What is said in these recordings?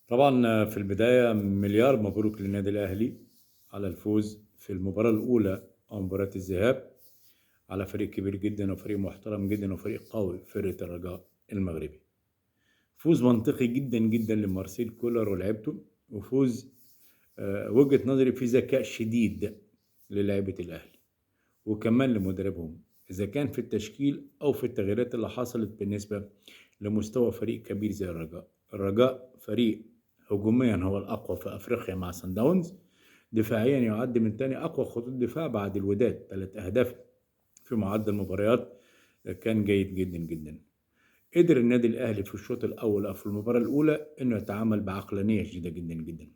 طبعا في البداية مليار مبروك للنادي الأهلي على الفوز في المباراة الأولى أو مباراة الذهاب على فريق كبير جدا وفريق محترم جدا وفريق قوي، فرقة الرجاء المغربي. فوز منطقي جدا جدا لمارسيل كولر ولعبته، وفوز وجهة نظري في ذكاء شديد للاعيبة الأهلي وكمان لمدربهم، إذا كان في التشكيل أو في التغييرات اللي حصلت بالنسبة لمستوى فريق كبير زي الرجاء. الرجاء فريق هجوميا هو الأقوى في أفريقيا مع سان داونز، دفاعيا يعد من تاني أقوى خطوط دفاع بعد الوداد، 3 أهداف في معدل مباريات كان جيد جدا جدا. قدر النادي الأهلي في الشوط الأول أو في المباراة الأولى إنه يتعامل بعقلانية شديدة جدا جدا.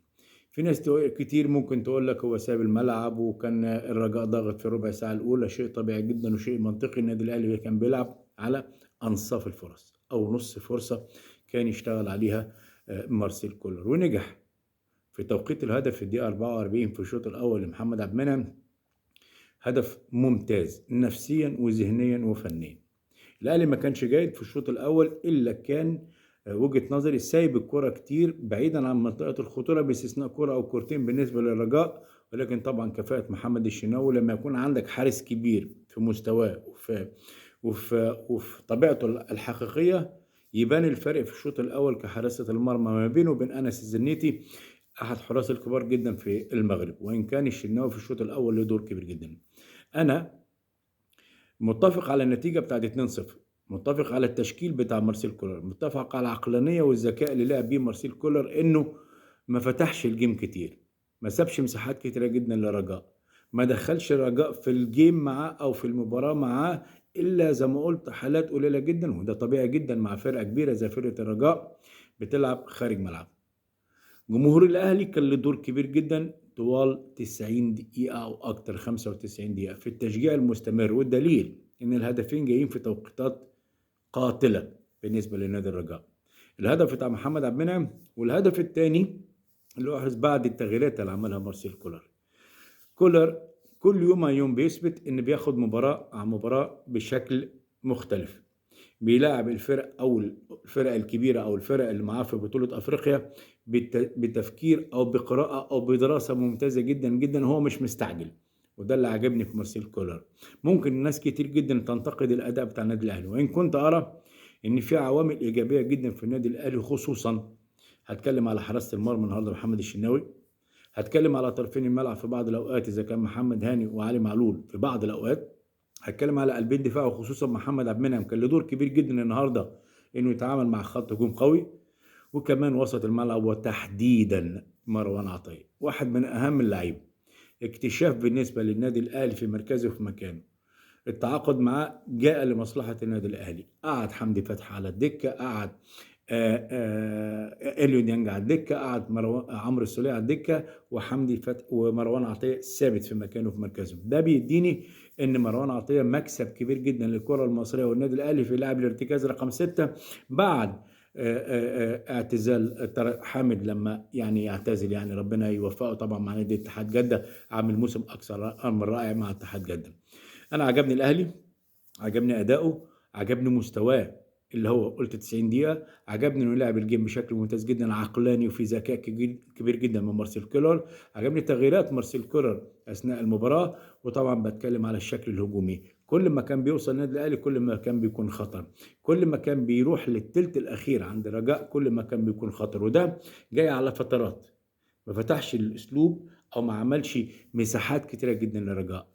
في ناس كتير ممكن تقول لك هو ساب الملعب وكان الرجاء ضاغط في الربع ساعة الأولى، شيء طبيعي جدا وشيء منطقي. النادي الأهلي كان بيلعب على أنصاف الفرص أو نص فرصة كان يشتغل عليها مارسيل كولر، ونجح في توقيت الهدف في الدقيقة 44 في الشوط الأول لمحمد عبد المنعم. هدف ممتاز نفسيا وذهنيا وفنيا. الأهلي ما كانش جيد في الشوط الأول، إلا كان وجهة نظري سايب الكرة كتير بعيدا عن منطقة الخطورة باستثناء كرة أو كرتين بالنسبة للرجاء. ولكن طبعا كفاءة محمد الشناوي لما يكون عندك حارس كبير في مستواه وفي طبيعته الحقيقية يبان الفرق في الشوط الأول كحراسة المرمى ما بينه وبين أنس الزنيتي، أحد حراس الكبار جدا في المغرب، وإن كان الشناوي في الشوط الأول له دور كبير جدا. أنا متفق على النتيجة بتاعت 2-0، متفق على التشكيل بتاع مارسيل كولر، متفق على العقلانية والذكاء اللي لعب بيه مارسيل كولر، انه ما فتحش الجيم كتير، ما سابش مساحات كتيرة جدا للرجاء، ما دخلش الرجاء في الجيم معاه او في المباراة معاه الا زي ما قلت حالات قليلة جدا، وده طبيعي جدا مع فرقة كبيرة زي فرقة الرجاء بتلعب خارج ملعب. جمهور الاهلي كان له دور كبير جدا طوال 90 دقيقة او اكتر، 95 دقيقة في التشجيع المستمر، والدليل ان الهدفين جايين في توقيتات قاتلة بالنسبة لنادي الرجاء. الهدف بتاع محمد عبد المنعم والهدف الثاني اللي احرز بعد التغييرات اللي عملها مارسيل كولر. كولر كل يوم عن يوم بيثبت ان بياخد مباراة عن مباراة بشكل مختلف، بيلاعب الفرق او الفرق الكبيره او الفرق اللي معاه في بطوله افريقيا بتفكير او بقراءه او بدراسه ممتازه جدا جدا، هو مش مستعجل. وده اللي عجبني في مارسيل كولر. ممكن ناس كتير جدا تنتقد الاداء بتاع النادي الاهلي، وان كنت ارى ان في عوامل ايجابيه جدا في النادي الاهلي، خصوصا هتكلم على حراسه المرمى النهارده محمد الشناوي، هتكلم على طرفين الملعب في بعض الاوقات اذا كان محمد هاني وعلي معلول في بعض الاوقات، هتكلم على قلبين دفاع وخصوصا محمد عبد المنعم كان له دور كبير جدا النهارده انه يتعامل مع خط هجوم قوي، وكمان وسط الملعب وتحديدا مروان عطيه واحد من اهم اللعيبه. اكتشاف بالنسبه للنادي الاهلي في مركزه وفي مكانه. التعاقد معاه جاء لمصلحه النادي الاهلي، قعد حمدي فتحي على الدكه، قعد اليو ديانج على الدكه، قعد عمرو السوليه على الدكه، وحمدي فتحي ومروان عطيه ثابت في مكانه في مركزه. ده بيديني ان مروان عطيه مكسب كبير جدا للكره المصريه والنادي الاهلي في لاعب الارتكاز رقم 6 بعد اعتزال حامد لما يعني يعتزل، يعني ربنا يوفقه طبعا مع نادي اتحاد جده، عامل موسم اكثر من رائع مع اتحاد جده. انا عجبني الاهلي، عجبني اداؤه، عجبني مستواه اللي هو قلت 90 دقيقة، عجبني انه لعب الجيم بشكل ممتاز جدا عقلاني وفي ذكاء كبير جدا من مارسيل كولر، عجبني تغييرات مارسيل كولر اثناء المباراة. وطبعا بتكلم على الشكل الهجومي، كل ما كان بيوصل النادي الاهلي كل ما كان بيكون خطر، كل ما كان بيروح للثلث الاخير عند رجاء كل ما كان بيكون خطر، وده جاي على فترات ما فتحش الاسلوب او ما عملش مساحات كتيرة جدا لرجاء.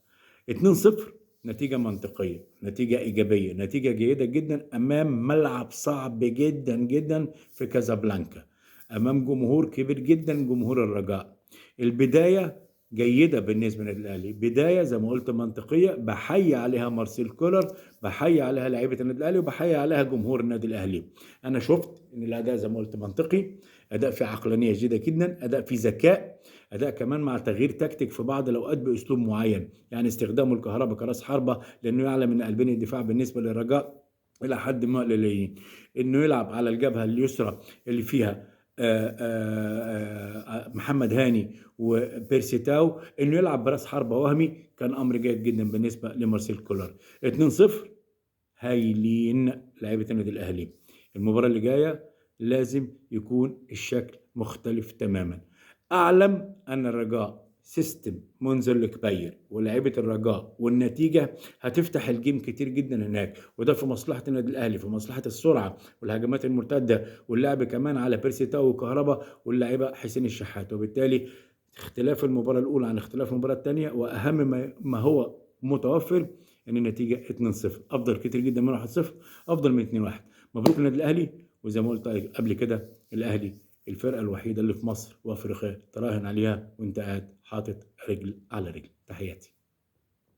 2-0 نتيجة منطقية، نتيجة إيجابية، نتيجة جيدة جدا أمام ملعب صعب جدا جدا في كازابلانكا، أمام جمهور كبير جدا جمهور الرجاء. البداية جيدة بالنسبة للنادي الأهلي، بداية زي ما قلت منطقية، بحيي عليها مارسيل كولر، بحيي عليها لعيبة النادي الأهلي، وبحيي عليها جمهور النادي الأهلي. أنا شفت إن الأداء زي ما قلت منطقي، أداء في عقلانية جيدة جدا، أداء في ذكاء، اداء كمان مع تغيير تكتيك في بعض الاوقات باسلوب معين، يعني استخدامه الكهرباء كراس حربه لانه يعلم ان قلبين الدفاع بالنسبه للرجاء الى حد ما قليلين، انه يلعب على الجبهه اليسرى اللي فيها محمد هاني وبيرسي تاو، انه يلعب براس حربه وهمي، كان امر جيد جدا بالنسبه لمارسيل كولر. 2-0 هايلين لعيبه النادي الاهلي. المباراه اللي جايه لازم يكون الشكل مختلف تماما. أعلم أن الرجاء سيستم منذر الكبير ولاعيبة الرجاء، والنتيجة هتفتح الجيم كتير جدا هناك، وده في مصلحة النادي الأهلي، في مصلحة السرعة والهجمات المرتدة واللعب كمان على بيرسي تاو وكهربا واللاعيبة حسين الشحات. وبالتالي اختلاف المباراة الأولى عن اختلاف المباراة الثانية، وأهم ما هو متوفر ان النتيجه 2-0 افضل كتير جدا من 1-0، افضل من 2-1. مبروك للنادي الاهلي. وزي ما قلت قبل كده، الاهلي الفرقه الوحيده اللي في مصر وافريقيا تراهن عليها وانت قاعد حاطط رجل على رجل. تحياتي.